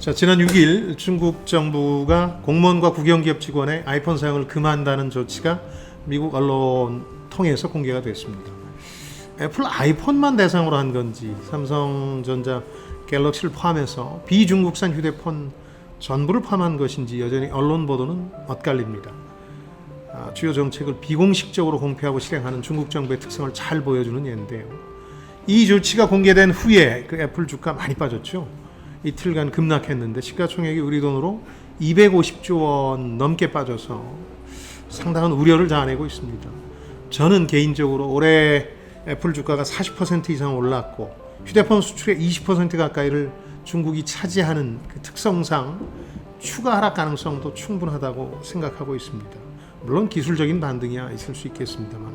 자, 지난 6일 중국 정부가 공무원과 국영기업 직원의 아이폰 사용을 금한다는 조치가 미국 언론 통해서 공개가 됐습니다. 애플 아이폰만 대상으로 한 건지 삼성전자 갤럭시를 포함해서 비중국산 휴대폰 전부를 포함한 것인지 여전히 언론 보도는 엇갈립니다. 주요 정책을 비공식적으로 공표하고 실행하는 중국 정부의 특성을 잘 보여주는 예인데요. 이 조치가 공개된 후에 그 애플 주가 많이 빠졌죠. 이틀간 급락했는데 시가총액이 우리 돈으로 250조 원 넘게 빠져서 상당한 우려를 자아내고 있습니다. 저는 개인적으로 올해 애플 주가가 40% 이상 올랐고 휴대폰 수출의 20% 가까이를 중국이 차지하는 그 특성상 추가 하락 가능성도 충분하다고 생각하고 있습니다. 물론 기술적인 반등이야 있을 수 있겠습니다만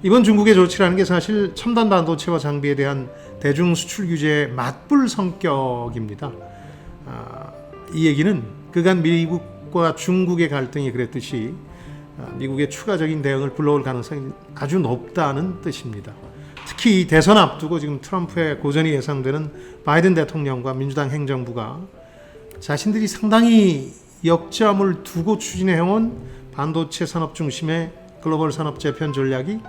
이번 중국의 조치라는 게 사실 첨단 반도체와 장비에 대한 대중 수출 규제의 맞불 성격입니다. 이 얘기는 그간 미국과 중국의 갈등이 그랬듯이 미국의 추가적인 대응을 불러올 가능성이 아주 높다는 뜻입니다. 특히 대선 앞두고 지금 트럼프의 고전이 예상되는 바이든 대통령과 민주당 행정부가 자신들이 상당히 역점을 두고 추진해온 반도체 산업 중심의 글로벌 산업 재편 전략이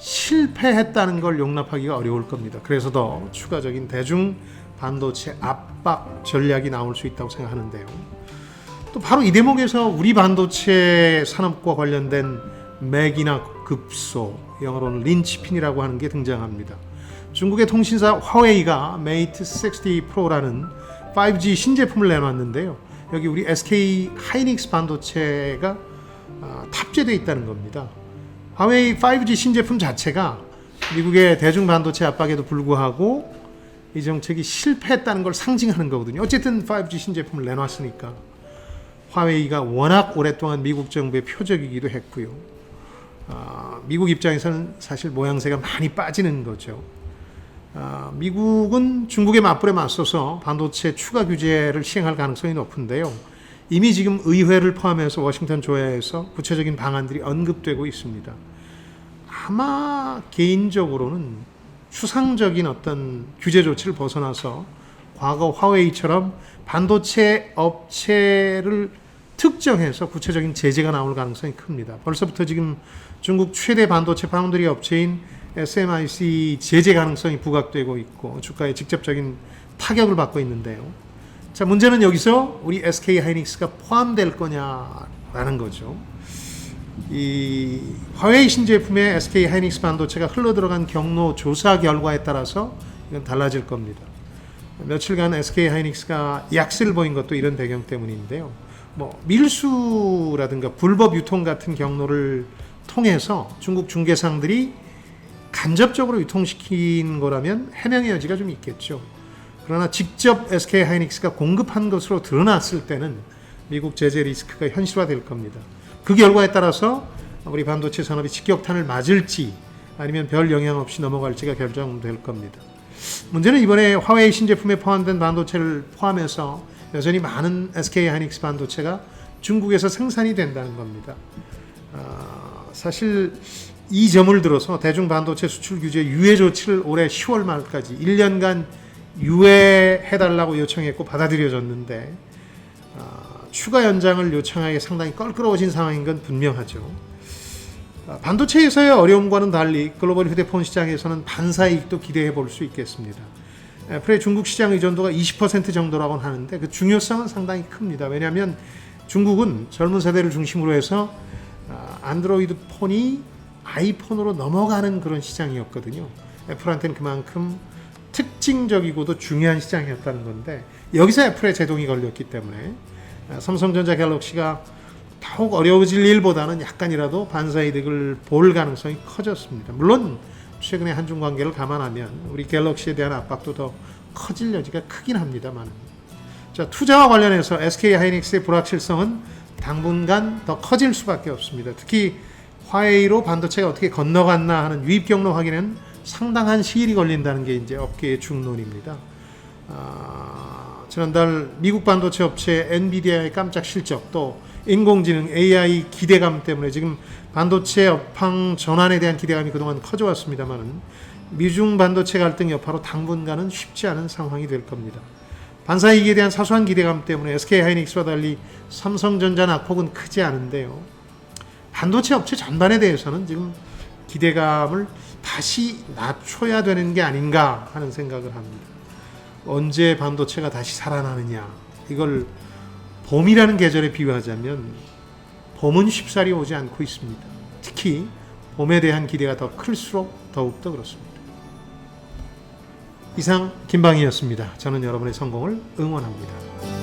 실패했다는 걸 용납하기가 어려울 겁니다. 그래서 더 추가적인 대중 반도체 압박 전략이 나올 수 있다고 생각하는데요. 또 바로 이 대목에서 우리 반도체 산업과 관련된 맥이나 급소, 영어로는 린치핀이라고 하는 게 등장합니다. 중국의 통신사 화웨이가 메이트 60 프로라는 5G 신제품을 내놨는데요. 여기 우리 SK 하이닉스 반도체가 탑재되어 있다는 겁니다. 화웨이 5G 신제품 자체가 미국의 대중 반도체 압박에도 불구하고 이 정책이 실패했다는 걸 상징하는 거거든요. 어쨌든 5G 신제품을 내놨으니까 화웨이가 워낙 오랫동안 미국 정부의 표적이기도 했고요. 미국 입장에서는 사실 모양새가 많이 빠지는 거죠. 미국은 중국의 맞불에 맞서서 반도체 추가 규제를 시행할 가능성이 높은데요. 이미 지금 의회를 포함해서 워싱턴 조야에서 구체적인 방안들이 언급되고 있습니다. 아마 개인적으로는 추상적인 어떤 규제 조치를 벗어나서 과거 화웨이처럼 반도체 업체를 특정해서 구체적인 제재가 나올 가능성이 큽니다. 벌써부터 지금 중국 최대 반도체 파운드리 업체인 SMIC 제재 가능성이 부각되고 있고 주가에 직접적인 타격을 받고 있는데요. 자, 문제는 여기서 우리 SK 하이닉스가 포함될 거냐라는 거죠. 이 화웨이 신제품에 SK 하이닉스 반도체가 흘러들어간 경로 조사 결과에 따라서 이건 달라질 겁니다. 며칠간 SK 하이닉스가 약세를 보인 것도 이런 배경 때문인데요. 밀수라든가 불법 유통 같은 경로를 통해서 중국 중개상들이 간접적으로 유통시킨 거라면 해명의 여지가 좀 있겠죠. 그러나 직접 SK 하이닉스가 공급한 것으로 드러났을 때는 미국 제재 리스크가 현실화될 겁니다. 그 결과에 따라서 우리 반도체 산업이 직격탄을 맞을지 아니면 별 영향 없이 넘어갈지가 결정될 겁니다. 문제는 이번에 화웨이 신제품에 포함된 반도체를 포함해서 여전히 많은 SK 하이닉스 반도체가 중국에서 생산이 된다는 겁니다. 사실 이 점을 들어서 대중 반도체 수출 규제 유예 조치를 올해 10월 말까지 1년간 유예해달라고 요청했고 받아들여졌는데 추가 연장을 요청하기에 상당히 껄끄러워진 상황인 건 분명하죠. 반도체에서의 어려움과는 달리 글로벌 휴대폰 시장에서는 반사이익도 기대해 볼 수 있겠습니다. 애플의 중국 시장 의존도가 20% 정도라고 하는데 그 중요성은 상당히 큽니다. 왜냐하면 중국은 젊은 세대를 중심으로 해서 안드로이드 폰이 아이폰으로 넘어가는 그런 시장이었거든요. 애플한테는 그만큼 특징적이고도 중요한 시장이었다는 건데 여기서 애플의 제동이 걸렸기 때문에 삼성전자 갤럭시가 더욱 어려워질 일보다는 약간이라도 반사이득을 볼 가능성이 커졌습니다. 물론 최근의 한중 관계를 감안하면 우리 갤럭시에 대한 압박도 더 커질 여지가 크긴 합니다만 자, 투자와 관련해서 SK 하이닉스의 불확실성은 당분간 더 커질 수밖에 없습니다. 특히 화웨이로 반도체가 어떻게 건너갔나 하는 유입 경로 확인은 상당한 시일이 걸린다는 게 이제 업계의 중론입니다. 지난달 미국 반도체 업체 엔비디아의 깜짝 실적 또 인공지능 AI 기대감 때문에 지금 반도체 업황 전환에 대한 기대감이 그동안 커져왔습니다만 미중 반도체 갈등 여파로 당분간은 쉽지 않은 상황이 될 겁니다. 반사이익에 대한 사소한 기대감 때문에 SK하이닉스와 달리 삼성전자 낙폭은 크지 않은데요. 반도체 업체 전반에 대해서는 지금 기대감을 다시 낮춰야 되는 게 아닌가 하는 생각을 합니다. 언제 반도체가 다시 살아나느냐, 이걸 봄이라는 계절에 비유하자면 봄은 쉽사리 오지 않고 있습니다. 특히 봄에 대한 기대가 더 클수록 더욱더 그렇습니다. 이상 김방희였습니다. 저는 여러분의 성공을 응원합니다.